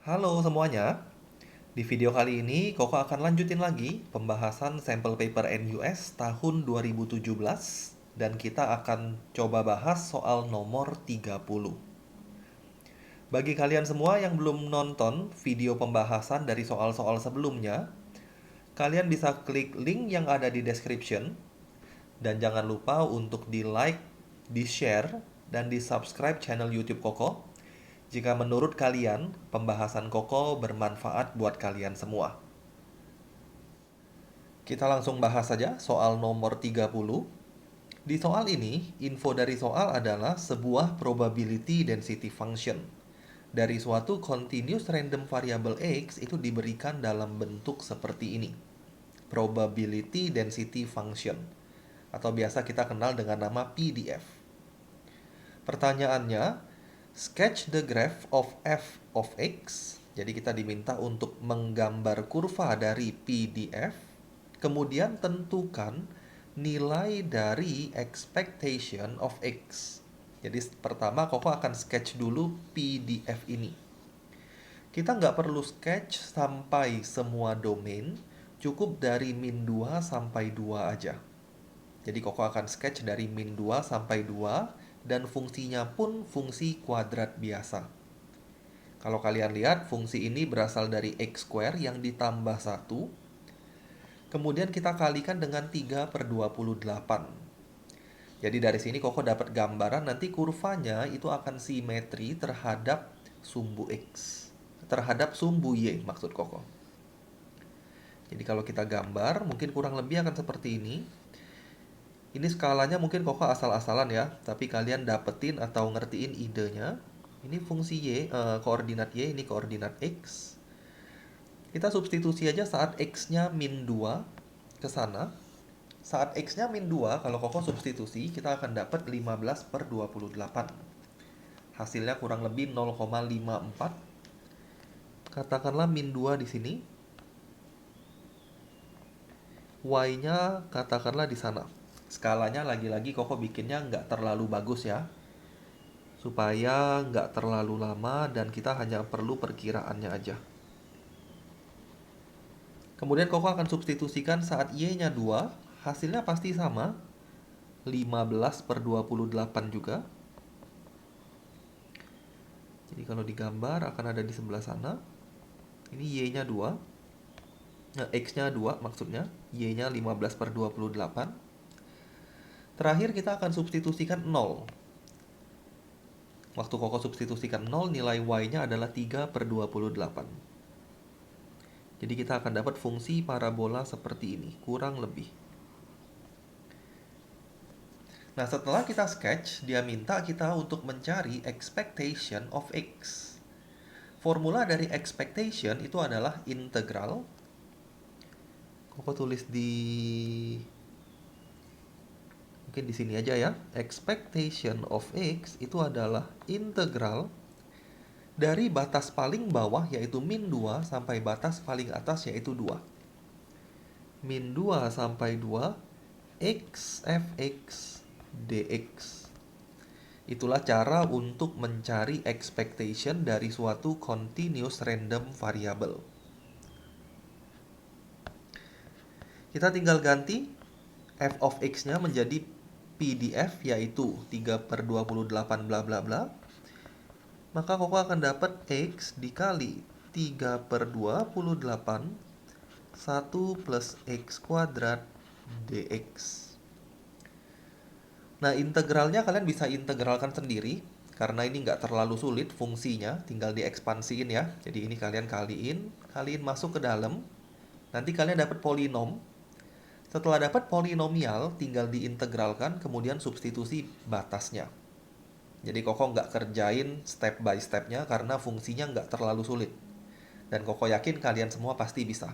Halo semuanya, di video kali ini Koko akan lanjutin lagi pembahasan sampel paper NUS tahun 2017 dan kita akan coba bahas soal nomor 30. Bagi kalian semua yang belum nonton video pembahasan dari soal-soal sebelumnya, kalian bisa klik link yang ada di description dan jangan lupa untuk di-like, di-share, dan di-subscribe channel YouTube Koko jika menurut kalian pembahasan Koko bermanfaat buat kalian semua. Kita langsung bahas saja soal nomor 30. Di soal ini, info dari soal adalah sebuah probability density function. Dari suatu continuous random variable x itu diberikan dalam bentuk seperti ini. Probability density function. Atau biasa kita kenal dengan nama PDF. Pertanyaannya, sketch the graph of f of x. Jadi kita diminta untuk menggambar kurva dari PDF. Kemudian tentukan nilai dari expectation of x. Jadi pertama Koko akan sketch dulu PDF ini. Kita nggak perlu sketch sampai semua domain, cukup dari min 2 sampai 2 aja. Jadi Koko akan sketch dari min 2 sampai 2 dan fungsinya pun fungsi kuadrat biasa. Kalau kalian lihat, fungsi ini berasal dari x square yang ditambah 1. Kemudian kita kalikan dengan 3 per 28. Jadi dari sini Koko dapat gambaran nanti kurvanya itu akan simetri terhadap sumbu x. Terhadap sumbu y maksud Koko. Jadi kalau kita gambar mungkin kurang lebih akan seperti ini. Ini skalanya mungkin Koko asal-asalan ya, tapi kalian dapetin atau ngertiin idenya. Ini fungsi y, koordinat y, ini koordinat x. Kita substitusi aja saat x-nya min 2 ke sana. Saat x-nya min 2, kalau Koko substitusi, kita akan dapat 15 per 28. Hasilnya kurang lebih 0,54. Katakanlah min 2 di sini. Y-nya katakanlah di sana. Skalanya lagi-lagi Koko bikinnya nggak terlalu bagus ya. Supaya nggak terlalu lama dan kita hanya perlu perkiraannya aja. Kemudian Koko akan substitusikan saat Y-nya 2, hasilnya pasti sama. 15 per 28 juga. Jadi kalau digambar akan ada di sebelah sana. Ini Y-nya 2. Nah, X-nya 2 maksudnya. Y-nya 15 per 28. Terakhir kita akan substitusikan 0. Waktu Koko substitusikan 0, nilai Y-nya adalah 3 per 28. Jadi kita akan dapat fungsi parabola seperti ini, kurang lebih. Nah, setelah kita sketch, dia minta kita untuk mencari expectation of x. Formula dari expectation itu adalah integral. Koko tulis di mungkin di sini aja ya. Expectation of x itu adalah integral dari batas paling bawah yaitu min 2 sampai batas paling atas yaitu 2. Min 2 sampai 2 x fx dx. Itulah cara untuk mencari expectation dari suatu continuous random variable. Kita tinggal ganti f of x-nya menjadi PDF yaitu 3 per 28 bla bla bla. Maka Koko akan dapat x dikali 3 per 28 1 plus x kuadrat dx. Nah, integralnya kalian bisa integralkan sendiri karena ini nggak terlalu sulit fungsinya, tinggal diekspansiin ya. Jadi ini kalian kaliin masuk ke dalam. Nanti kalian dapat polinom. Setelah dapat polinomial, tinggal diintegralkan, kemudian substitusi batasnya. Jadi Koko nggak kerjain step by stepnya karena fungsinya nggak terlalu sulit. Dan Koko yakin kalian semua pasti bisa.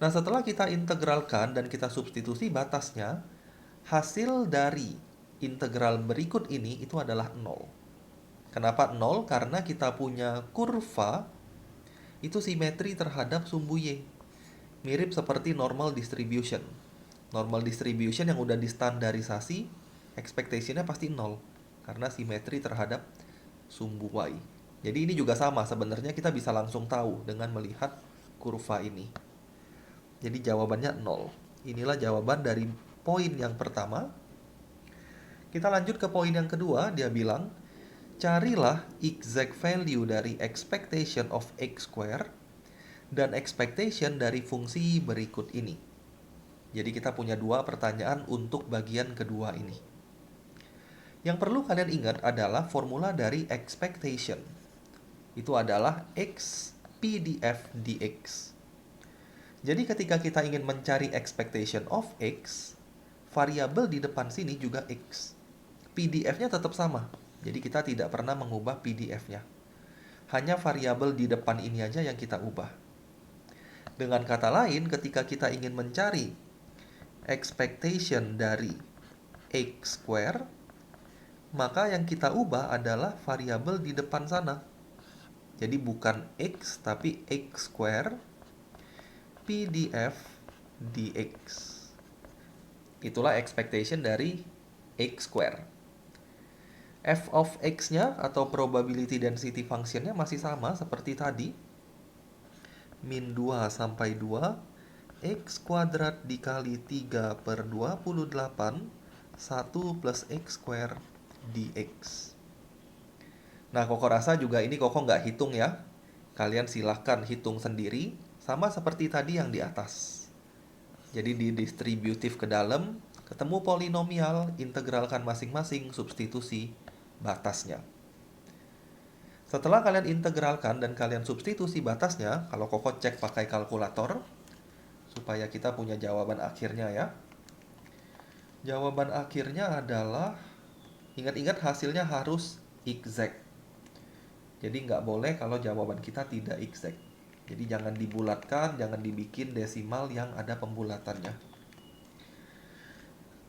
Nah, setelah kita integralkan dan kita substitusi batasnya, hasil dari integral berikut ini itu adalah 0. Kenapa 0? Karena kita punya kurva itu simetri terhadap sumbu Y. Mirip seperti normal distribution. Normal distribution yang udah distandarisasi, expectation-nya pasti 0. Karena simetri terhadap sumbu Y. Jadi ini juga sama, sebenarnya kita bisa langsung tahu dengan melihat kurva ini. Jadi jawabannya 0. Inilah jawaban dari poin yang pertama. Kita lanjut ke poin yang kedua, dia bilang, carilah exact value dari expectation of x square dan expectation dari fungsi berikut ini. Jadi kita punya dua pertanyaan untuk bagian kedua ini. Yang perlu kalian ingat adalah formula dari expectation. Itu adalah x pdf dx. Jadi ketika kita ingin mencari expectation of x, variabel di depan sini juga x. PDF-nya tetap sama. Jadi kita tidak pernah mengubah PDF-nya. Hanya variabel di depan ini aja yang kita ubah. Dengan kata lain, ketika kita ingin mencari expectation dari x square, maka yang kita ubah adalah variabel di depan sana. Jadi bukan x, tapi x square pdf dx. Itulah expectation dari x square. F of x-nya atau probability density function-nya masih sama seperti tadi. Min 2 sampai 2, x kuadrat dikali 3 per 28, 1 plus x square dx. Nah, Koko rasa juga ini Koko nggak hitung ya. Kalian silahkan hitung sendiri, sama seperti tadi yang di atas. Jadi di distributif ke dalam, ketemu polinomial, integralkan masing-masing, substitusi batasnya. Setelah kalian integralkan dan kalian substitusi batasnya, kalau Koko cek pakai kalkulator, supaya kita punya jawaban akhirnya ya. Jawaban akhirnya adalah, ingat-ingat hasilnya harus exact. Jadi nggak boleh kalau jawaban kita tidak exact. Jadi jangan dibulatkan, jangan dibikin desimal yang ada pembulatannya.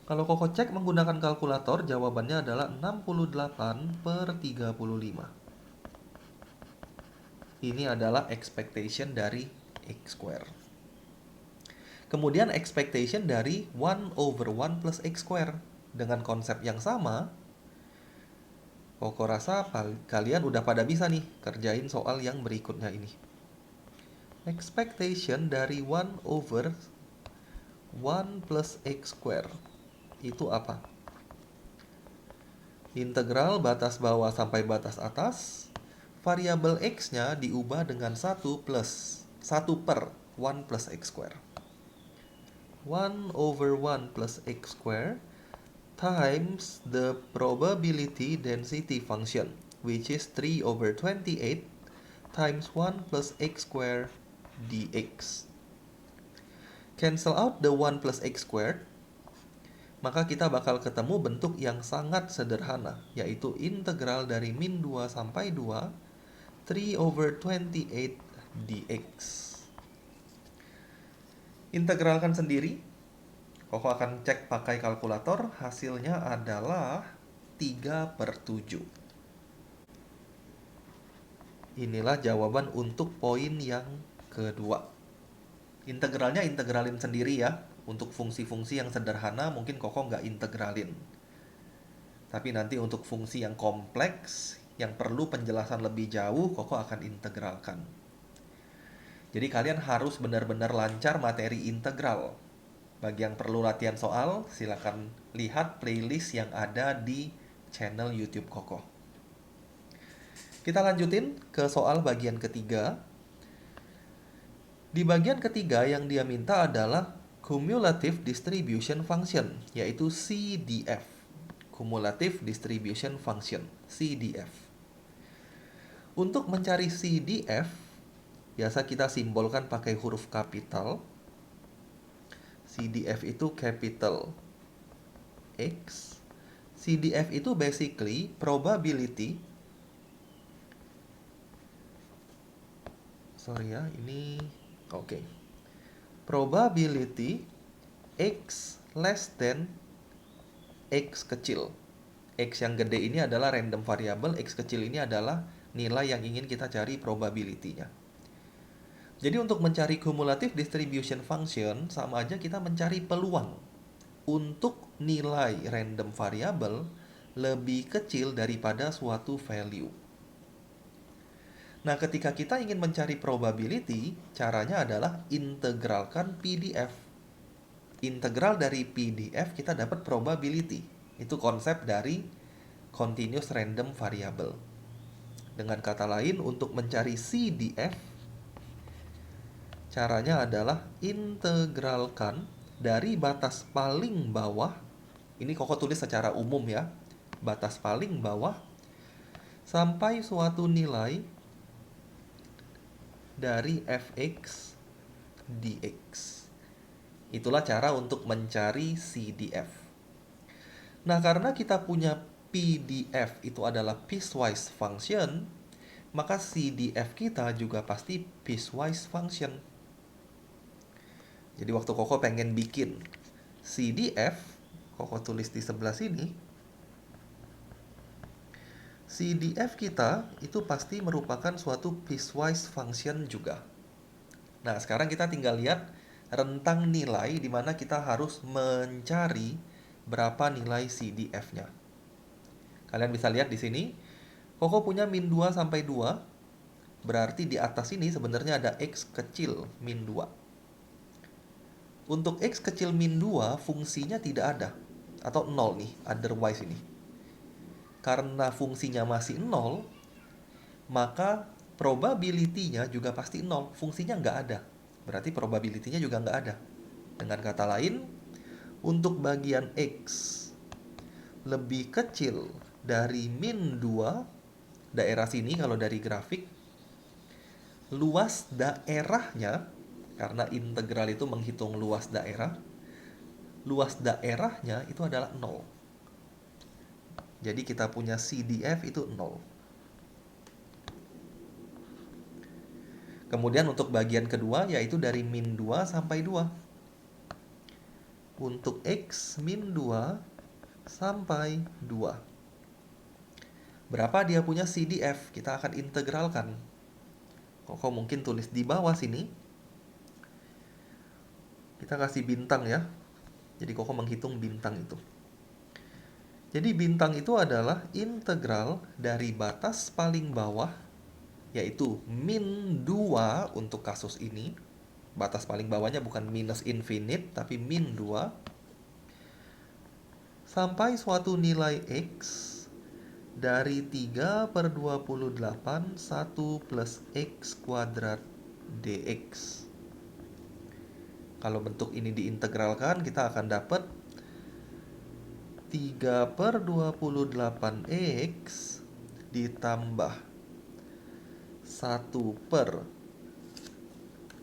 Kalau Koko cek menggunakan kalkulator, jawabannya adalah 68 per 35. Ini adalah expectation dari x square. Kemudian expectation dari 1 over 1 plus x square. Dengan konsep yang sama, Koko rasa kalian udah pada bisa nih kerjain soal yang berikutnya ini. Expectation dari 1 over 1 plus x square. Itu apa? Integral batas bawah sampai batas atas. Variabel x-nya diubah dengan 1 per 1 plus x square. 1 over 1 plus x square times the probability density function, which is 3 over 28 times 1 plus x square dx. Cancel out the 1 plus x squared, maka kita bakal ketemu bentuk yang sangat sederhana, yaitu integral dari min 2 sampai 2, 3 over 28 dx. Integralkan sendiri. Koko akan cek pakai kalkulator, hasilnya adalah 3 per 7. Inilah jawaban untuk poin yang kedua. Integralnya integralin sendiri ya. Untuk fungsi-fungsi yang sederhana mungkin Koko nggak integralin. Tapi nanti untuk fungsi yang kompleks, yang perlu penjelasan lebih jauh, Koko akan integralkan. Jadi kalian harus benar-benar lancar materi integral. Bagi yang perlu latihan soal, silakan lihat playlist yang ada di channel YouTube Koko. Kita lanjutin ke soal bagian ketiga. Di bagian ketiga yang dia minta adalah cumulative distribution function, yaitu CDF. Cumulative distribution function, CDF. Untuk mencari CDF, biasa kita simbolkan pakai huruf kapital. CDF itu capital X. CDF itu basically probability. Sorry ya, ini oke. Probability X less than X kecil. X yang gede ini adalah random variable, X kecil ini adalah nilai yang ingin kita cari probability-nya. Jadi untuk mencari cumulative distribution function, sama aja kita mencari peluang untuk nilai random variable lebih kecil daripada suatu value. Nah, ketika kita ingin mencari probability, caranya adalah integralkan PDF. Integral dari PDF kita dapat probability. Itu konsep dari continuous random variable. Dengan kata lain, untuk mencari CDF, caranya adalah integralkan dari batas paling bawah. Ini Koko tulis secara umum ya. Batas paling bawah sampai suatu nilai dari fx dx. Itulah cara untuk mencari CDF. Nah, karena kita punya PDF itu adalah piecewise function, maka CDF kita juga pasti piecewise function. Jadi waktu Koko pengen bikin CDF, Koko tulis di sebelah sini. CDF kita itu pasti merupakan suatu piecewise function juga. Nah, sekarang kita tinggal lihat rentang nilai di mana kita harus mencari berapa nilai CDF-nya. Kalian bisa lihat di sini, Koko punya min 2 sampai 2, berarti di atas ini sebenarnya ada X kecil min 2. Untuk X kecil min 2 fungsinya tidak ada, atau 0 nih, otherwise ini. Karena fungsinya masih 0, maka probability-nya juga pasti 0, fungsinya nggak ada. Berarti probability-nya juga nggak ada. Dengan kata lain, untuk bagian X lebih kecil dari min 2, daerah sini kalau dari grafik, luas daerahnya, karena integral itu menghitung luas daerahnya itu adalah 0. Jadi kita punya CDF itu 0. Kemudian untuk bagian kedua yaitu dari min 2 sampai 2. Untuk X min 2 sampai 2. Berapa dia punya CDF? Kita akan integralkan. Koko mungkin tulis di bawah sini. Kita kasih bintang ya. Jadi Koko menghitung bintang itu. Jadi bintang itu adalah integral dari batas paling bawah, yaitu min 2 untuk kasus ini. Batas paling bawahnya bukan minus infinite, tapi min 2. Sampai suatu nilai X dari 3 per 28 1 plus X kuadrat dx. Kalau bentuk ini diintegralkan, kita akan dapat 3 per 28x ditambah 1 per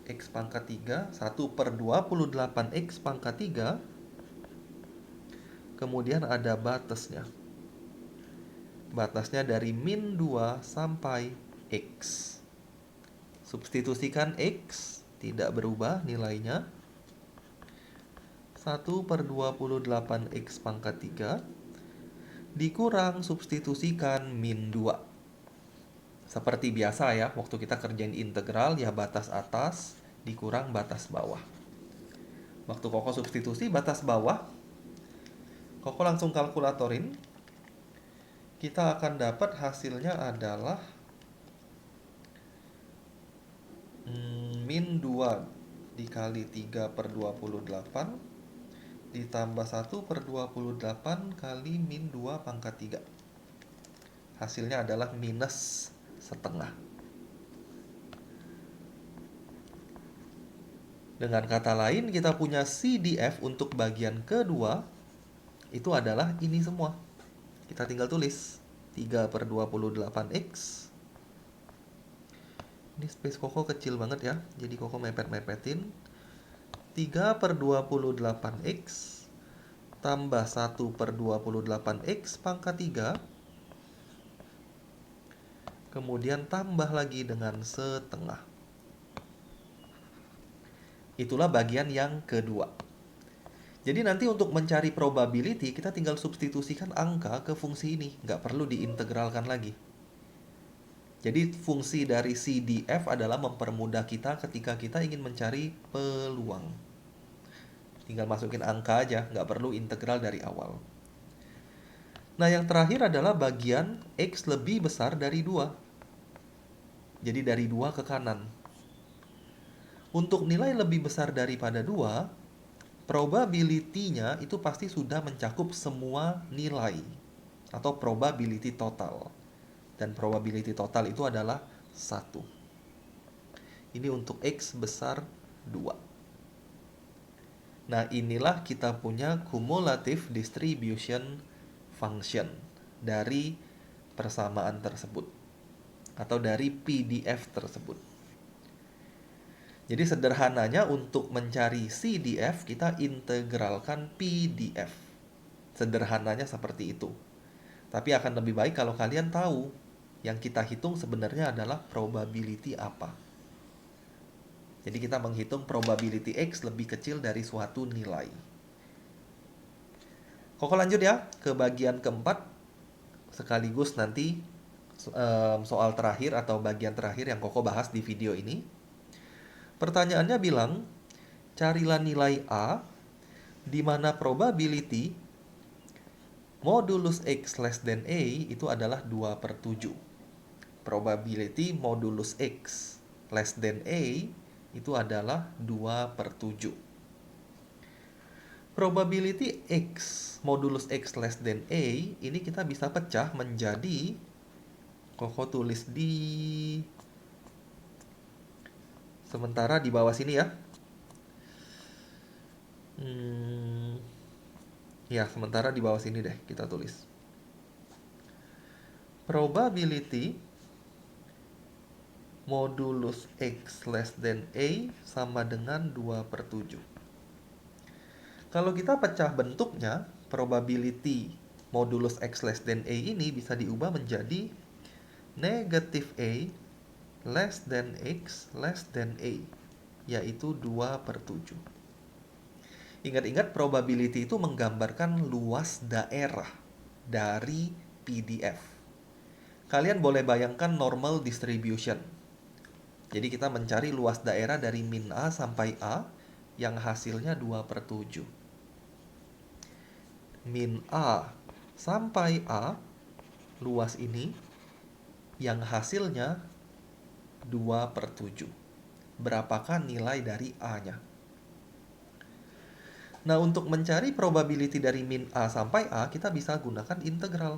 x pangkat 3, 1 per 28x pangkat 3, kemudian ada batasnya. Batasnya dari min 2 sampai x. Substitusikan x, tidak berubah nilainya. 1 per 28x pangkat 3 dikurang substitusikan min 2. Seperti biasa ya, waktu kita kerjain integral ya batas atas dikurang batas bawah. Waktu Koko substitusi batas bawah, Koko langsung kalkulatorin. Kita akan dapat hasilnya adalah min 2 dikali 3 per 28 ditambah 1 per 28 kali min 2 pangkat 3. Hasilnya adalah minus setengah. Dengan kata lain, kita punya CDF untuk bagian kedua itu adalah ini semua. Kita tinggal tulis 3 per 28x. Ini space Koko kecil banget ya, jadi Koko mepet-mepetin. 3 per 28x tambah 1 per 28x pangkat 3. Kemudian tambah lagi dengan setengah. Itulah bagian yang kedua. Jadi nanti untuk mencari probability, kita tinggal substitusikan angka ke fungsi ini. Nggak perlu diintegralkan lagi. Jadi fungsi dari CDF adalah mempermudah kita ketika kita ingin mencari peluang. Tinggal masukin angka aja, nggak perlu integral dari awal. Nah, yang terakhir adalah bagian X lebih besar dari 2. Jadi dari 2 ke kanan. Untuk nilai lebih besar daripada 2, probability-nya itu pasti sudah mencakup semua nilai atau probability total. Dan probability total itu adalah 1. Ini untuk X besar 2. Nah, inilah kita punya cumulative distribution function dari persamaan tersebut atau dari PDF tersebut. Jadi sederhananya untuk mencari CDF kita integralkan PDF. Sederhananya seperti itu. Tapi akan lebih baik kalau kalian tahu yang kita hitung sebenarnya adalah probability apa. Jadi kita menghitung probability X lebih kecil dari suatu nilai. Koko lanjut ya ke bagian keempat, sekaligus nanti soal terakhir atau bagian terakhir yang Koko bahas di video ini. Pertanyaannya bilang, carilah nilai A di mana probability modulus X less than A itu adalah 2/7. Probability modulus X less than A itu adalah 2/7. Probability X modulus X less than A ini kita bisa pecah menjadi, Koko tulis di sementara di bawah sini ya. Ya, sementara di bawah sini deh kita tulis. Probability modulus X less than A sama dengan 2/7. Kalau kita pecah bentuknya, probability modulus X less than A ini bisa diubah menjadi negatif A less than X less than A, yaitu 2/7. Ingat-ingat probability itu menggambarkan luas daerah dari PDF. Kalian boleh bayangkan normal distribution. Jadi kita mencari luas daerah dari min A sampai A yang hasilnya 2/7. Min A sampai A, luas ini, yang hasilnya 2/7. Berapakah nilai dari A-nya? Nah, untuk mencari probability dari min A sampai A, kita bisa gunakan integral.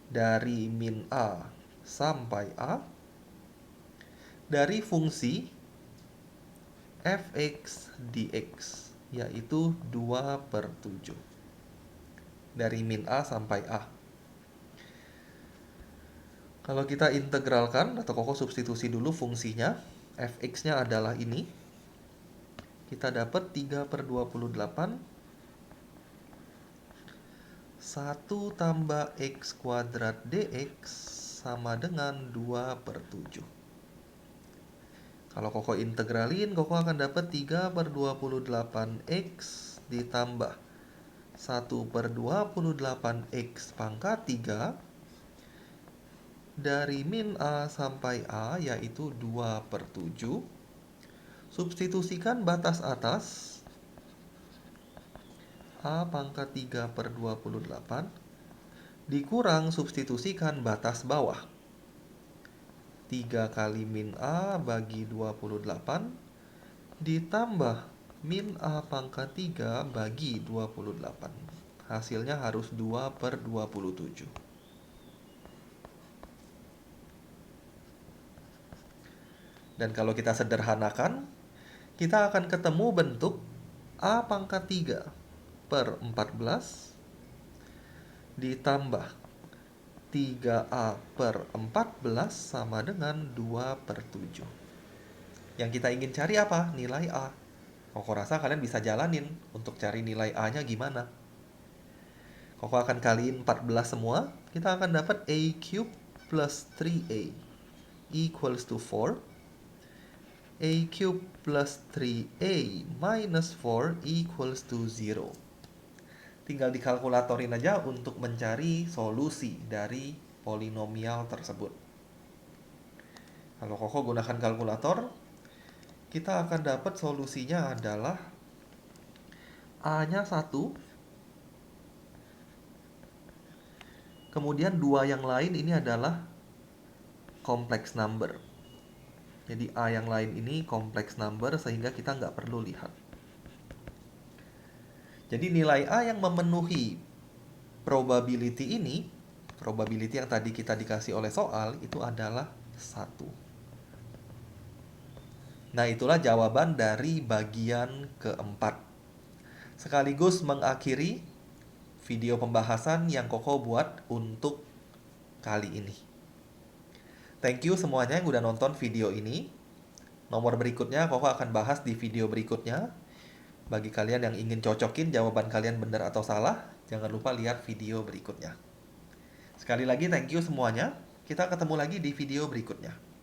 Dari min A sampai A, dari fungsi fx dx, yaitu 2/7. Dari min A sampai A. Kalau kita integralkan, atau Koko substitusi dulu fungsinya, fx-nya adalah ini. Kita dapat 3/28. 1 tambah x kuadrat dx sama dengan 2/7. Kalau Koko integralin, Koko akan dapat 3/28x ditambah 1/28x pangkat 3 dari min A sampai A, yaitu 2/7. Substitusikan batas atas, A pangkat 3/28 dikurang substitusikan batas bawah, 3 kali min A bagi 28 ditambah min A pangkat 3 bagi 28. Hasilnya harus 2/27. Dan kalau kita sederhanakan, kita akan ketemu bentuk A pangkat 3/14 ditambah 3A/14 sama dengan 2/7. Yang kita ingin cari apa? Nilai A. Koko rasa kalian bisa jalanin untuk cari nilai A-nya gimana. Koko akan kaliin 14 semua. Kita akan dapat A³ plus 3A equals to 4. A³ plus 3A minus 4 equals to 0. Tinggal dikalkulatorin aja untuk mencari solusi dari polinomial tersebut. Kalau Koko gunakan kalkulator, kita akan dapat solusinya adalah A-nya 1, kemudian 2 yang lain ini adalah complex number. Jadi A yang lain ini complex number sehingga kita nggak perlu lihat. Jadi nilai A yang memenuhi probability ini, probability yang tadi kita dikasih oleh soal, itu adalah 1. Nah, itulah jawaban dari bagian keempat. Sekaligus mengakhiri video pembahasan yang Koko buat untuk kali ini. Thank you semuanya yang udah nonton video ini. Nomor berikutnya Koko akan bahas di video berikutnya. Bagi kalian yang ingin cocokin jawaban kalian benar atau salah, jangan lupa lihat video berikutnya. Sekali lagi thank you semuanya. Kita ketemu lagi di video berikutnya.